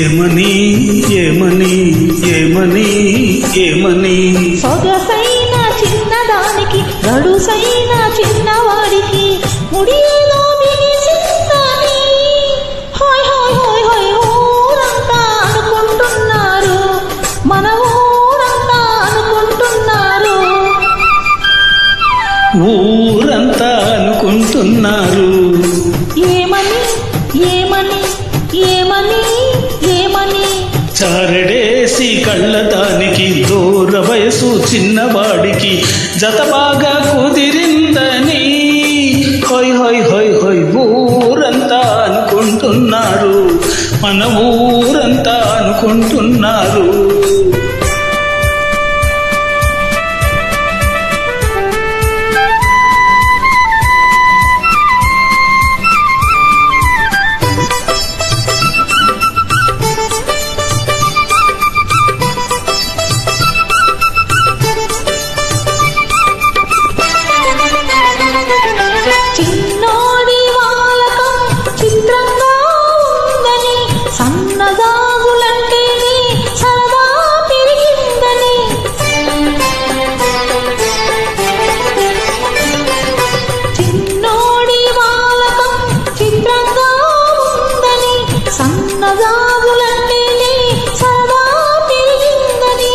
ఏమని ఏమని ఏమని ఏమని సొగసైన చిన్నదానికి గడుసైన చిన్నవాడికి ముడిలో బిగిసిందని హాయ్ హాయ్ హాయ్ హాయ్ ఊరంతా అనుకుంటున్నారు, మన ఊరంతా అనుకుంటున్నారు, ఊరంతా అనుకుంటున్నారు. ఏమని ఏమని ఏమని ఏమని చారడేసి కళ్ళదానికి దూర వయసు చిన్నవాడికి జత బాగా కుదిరిందని హొయ్ హొయ్ హొయ్ హొయ్ ఊరంతా అనుకుంటున్నారు, మన ఊరంతా అనుకుంటున్నారు. చిన్నోడి వాలకం చిత్రంగా ఉందని, సన్నదాగులంటేనే సరదా పెరిగిందని, చిన్నోడి వాలకం చిత్రంగా ఉందని, సన్నదాగులంటేనే సరదా పెరిగిందని,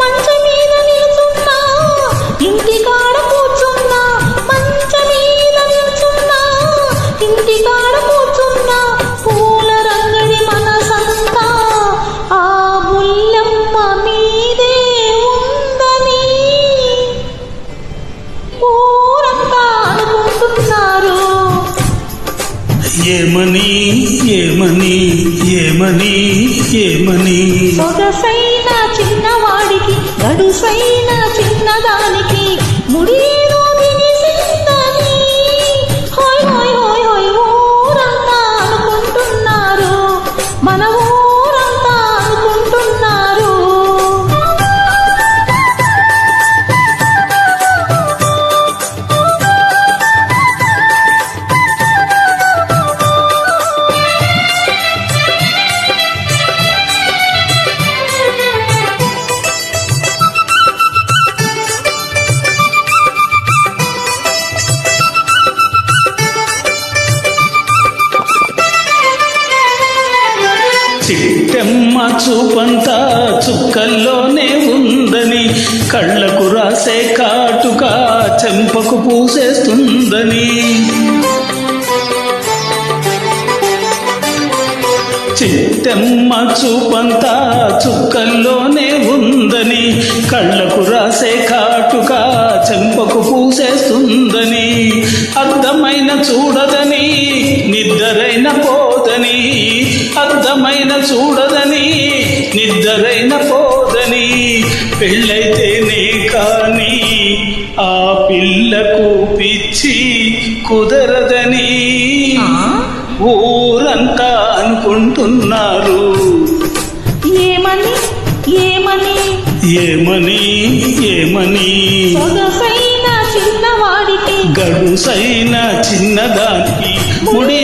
మంచం మీద నిలుచున్నా ఇంటి కాడ కూర్చున్నా, మంచం మీద నిల్చున్నా ఇంటి కాడ కూర్చున్నా, పూల రంగడి మనసంతా ఆ బుల్లెమ్మ మీదే ఉందని ఊరంతా అనుకుంటున్నారు. ఏమని ఏమని ఏమని ఏమని సొగసైన చిన్నవాడికి గడుసైన చిన్నదానికి ముడిలో బిగిసిందని హాయ్ హాయ్ హాయ్ హాయ్ ఊరంతా అనుకుంటున్నారు, మన ఊరంతా అనుకుంటున్నారు. చిట్టెమ్మ చూపంతా చుక్కల్లోనే ఉందని, కళ్ళకు రాసే కాటుక చెంపకు పూసేస్తుందని, చిట్టెమ్మ చూపంతా చుక్కల్లోనే ఉందని, కళ్ళకు రాసే కాటుక చెంపకు పూసేస్తుందని, అర్థమైన చూడదని నిద్దరైన పోదని, అర్థమైన చూడదని నిద్దరైన పోదని, పెళ్ళైతేనే కాని ఆ పిల్లకు పిచ్చి కుదరదని ఊరంతా అనుకుంటున్నారు. ఏమని ఏమని ఏమని ఏమని సొగసైన చిన్నవాడికి గడుసైన చిన్నదానికి ముడి